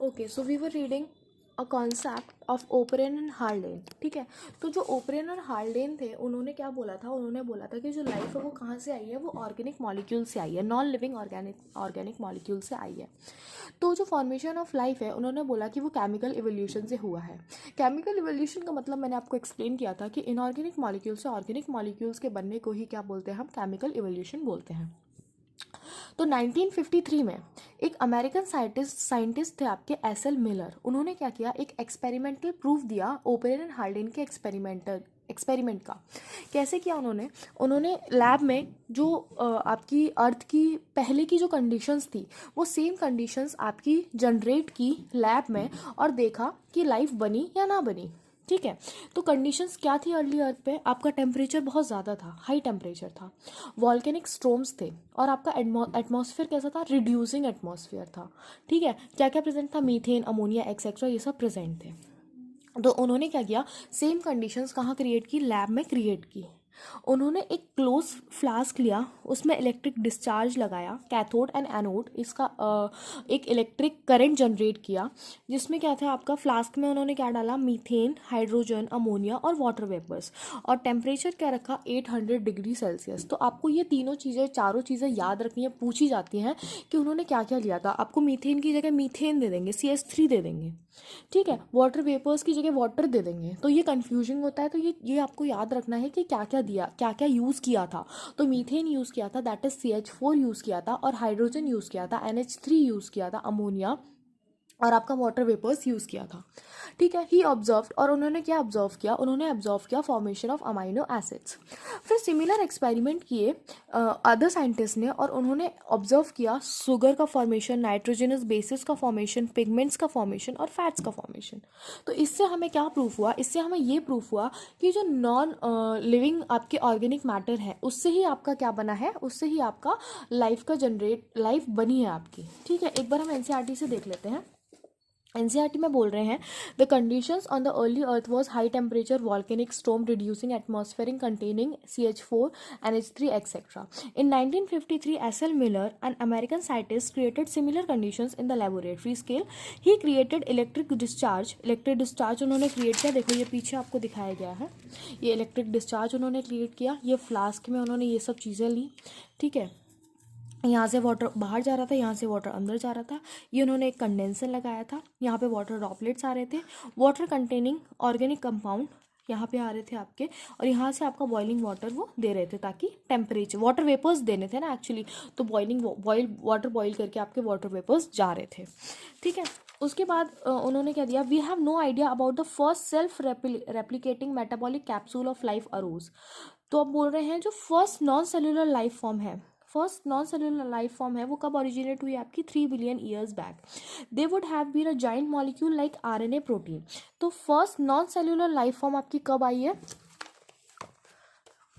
Okay, so we were reading a concept of Oparin and Haldane. ठीक है, तो जो ओपरेन और हार्लेन थे उन्होंने क्या बोला था, उन्होंने बोला था कि जो लाइफ है वो कहाँ से आई है, वो ऑर्गेनिक मॉलिक्यूल से आई है, नॉन लिविंग ऑर्गेनिक मॉलिक्यूल से आई है. तो जो फॉर्मेशन ऑफ लाइफ है उन्होंने बोला कि वो केमिकल इवोल्यूशन से हुआ है. केमिकल इवोल्यूशन का मतलब मैंने आपको एक्सप्लेन किया था कि इनऑर्गेनिक मॉलिक्यूल से ऑर्गेनिक मॉलिक्यूल्स के बनने को ही क्या बोलते हैं, हम केमिकल इवोल्यूशन बोलते हैं. तो 1953 में एक अमेरिकन साइंटिस्ट थे आपके एस एल मिलर. उन्होंने क्या किया, एक एक्सपेरिमेंटल प्रूफ दिया ओपरेन एंड हार्लेन के एक्सपेरिमेंट का. कैसे किया उन्होंने लैब में जो आपकी अर्थ की पहले की जो कंडीशंस थी वो सेम कंडीशंस आपकी जनरेट की लैब में और देखा कि लाइफ बनी या ना बनी. ठीक है, तो कंडीशंस क्या थी अर्ली अर्थ पे, आपका टेम्परेचर बहुत ज़्यादा था, हाई टेम्परेचर था, वॉल्केनिक स्ट्रोम्स थे, और आपका एटमॉस्फेयर कैसा था, रिड्यूसिंग एटमॉस्फेयर था. ठीक है, क्या क्या प्रेजेंट था, मीथेन, अमोनिया एक्सेट्रा, ये सब प्रेजेंट थे. तो उन्होंने क्या किया, सेम कंडीशंस कहाँ क्रिएट की, लैब में क्रिएट की. उन्होंने एक क्लोज फ्लास्क लिया, उसमें इलेक्ट्रिक डिस्चार्ज लगाया, कैथोड एंड एनोड, इसका एक इलेक्ट्रिक करंट जनरेट किया, जिसमें क्या था आपका फ्लास्क में उन्होंने क्या डाला, मीथेन, हाइड्रोजन, अमोनिया और वाटर वेपर्स, और टेम्परेचर क्या रखा, 800 डिग्री सेल्सियस. तो आपको ये चारों चीज़ें याद रखनी है, पूछी जाती हैं कि उन्होंने क्या क्या लिया था. आपको मीथेन की जगह मीथेन दे देंगे, CH3 दे देंगे. ठीक है, वाटर वेपर्स की जगह वाटर दे देंगे, तो ये कन्फ्यूजिंग होता है. तो ये आपको याद रखना है कि क्या क्या दिया, क्या क्या यूज़ किया था. तो मीथेन यूज़ किया था, दैट इज CH4 यूज़ किया था, और हाइड्रोजन यूज़ किया था, NH3 यूज़ किया था, अमोनिया, और आपका वाटर वेपर्स यूज़ किया था. ठीक है, ही ऑब्जर्व, और उन्होंने क्या ऑब्जर्व किया, उन्होंने ऑब्जर्व किया फॉर्मेशन ऑफ अमाइनो एसिड्स. फिर सिमिलर एक्सपेरिमेंट किए अदर साइंटिस्ट ने, और उन्होंने ऑब्जर्व किया शुगर का फॉर्मेशन, नाइट्रोजनस बेसिस का फॉर्मेशन, पिगमेंट्स का फॉर्मेशन और फैट्स का फॉर्मेशन. तो इससे हमें क्या प्रूफ हुआ, इससे हमें ये प्रूफ हुआ कि जो नॉन लिविंग आपके ऑर्गेनिक मैटर है उससे ही आपका क्या बना है, उससे ही आपका लाइफ बनी है आपकी. ठीक है, एक बार हम NCERT से देख लेते हैं. NCERT में बोल रहे हैं, the conditions on the early earth was high temperature, volcanic storm, reducing atmospheric containing CH4, NH3 etcetera. In 1953, S.L. Miller, an American scientist, created similar conditions in the laboratory scale. He created electric discharge उन्होंने create किया. देखो ये पीछे आपको दिखाया गया है, ये इलेक्ट्रिक डिस्चार्ज उन्होंने क्रिएट किया. ये फ्लास्क में उन्होंने ये सब चीज़ें ली. ठीक है, यहाँ से वाटर बाहर जा रहा था, यहाँ से वाटर अंदर जा रहा था. ये उन्होंने एक कंडेंसर लगाया था, यहाँ पे वाटर ड्रॉपलेट्स आ रहे थे, वाटर कंटेनिंग ऑर्गेनिक कंपाउंड यहाँ पे आ रहे थे आपके, और यहाँ से आपका बॉइलिंग वाटर वो दे रहे थे ताकि टेम्परेचर, वाटर वेपर्स देने थे ना एक्चुअली, तो वाटर बॉईल करके आपके वाटर वेपर्स जा रहे थे. ठीक है, उसके बाद उन्होंने क्या दिया, we have no idea about the first self replicating metabolic capsule of life arose. तो अब बोल रहे हैं जो first non cellular life form है, वो कब ओरिजिनेट हुई, आपकी 3 billion years back. They would have been a giant molecule like RNA protein. तो first non cellular life form आपकी कब आई है,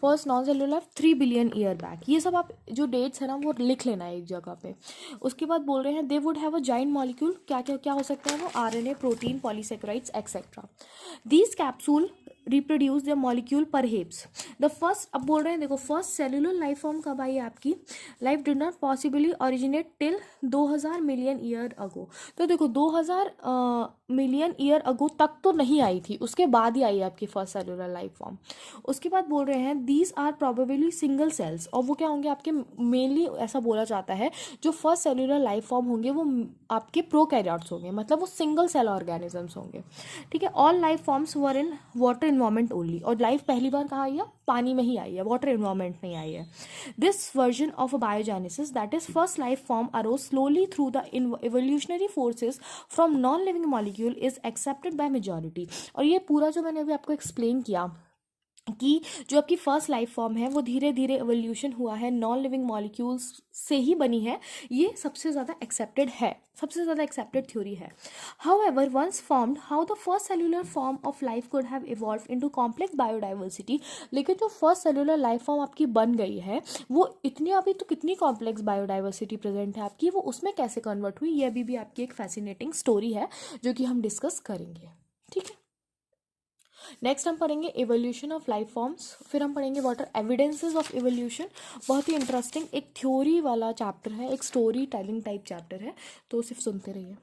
first non cellular 3 billion year back. ये सब आप जो डेट्स है ना वो लिख लेना है एक जगह पे. उसके बाद बोल रहे हैं दे would have a giant molecule, क्या क्या क्या हो सकता है वो, RNA protein, polysaccharides etcetera. These capsule reproduce the molecule perhaps. The first, अब बोल रहे हैं देखो फर्स्ट सेलुलर लाइफ फॉर्म कब आई है आपकी, life did not possibly originate till 2000 million year ago. तो देखो 2000 मिलियन ईयर अगो तक तो नहीं आई थी, उसके बाद ही आई है आपकी फर्स्ट सेलुलर लाइफ फॉर्म. उसके बाद बोल रहे हैं these are probably single cells, और वो क्या होंगे आपके, मेनली ऐसा बोला जाता है जो फर्स्ट सेलुलर लाइफ फॉर्म होंगे वो आपके प्रोकैरियोट्स होंगे, मतलब वो सिंगल सेल ऑर्गेनिजम्स होंगे. ठीक है, all life forms were in water environment only, और लाइफ पहली बार कहाँ आई है, पानी में ही आई है, वाटर इन्वायरमेंट में आई है. This version of biogenesis, that is first life form arose slowly through the evolutionary forces from non living molecule, is accepted by majority. और ये पूरा जो मैंने अभी आपको एक्सप्लेन किया कि जो आपकी फर्स्ट लाइफ फॉर्म है वो धीरे धीरे एवोल्यूशन हुआ है, नॉन लिविंग मॉलिक्यूल्स से ही बनी है, ये सबसे ज़्यादा एक्सेप्टेड थ्योरी है. However once formed, how the first cellular form of life could have evolve into complex biodiversity. लेकिन जो फर्स्ट सेलुलर लाइफ फॉर्म आपकी बन गई है वो इतनी, अभी तो कितनी कॉम्प्लेक्स बायोडाइवर्सिटी प्रेजेंट है आपकी, वो उसमें कैसे कन्वर्ट हुई, ये अभी भी आपकी एक फैसिनेटिंग स्टोरी है जो कि हम डिस्कस करेंगे. ठीक है, नेक्स्ट हम पढ़ेंगे एवोल्यूशन ऑफ लाइफ फॉर्म्स, फिर हम पढ़ेंगे वाटर एविडेंसेस ऑफ एवोल्यूशन. बहुत ही इंटरेस्टिंग एक थ्योरी वाला चैप्टर है, एक स्टोरी टेलिंग टाइप चैप्टर है, तो सिर्फ सुनते रहिए.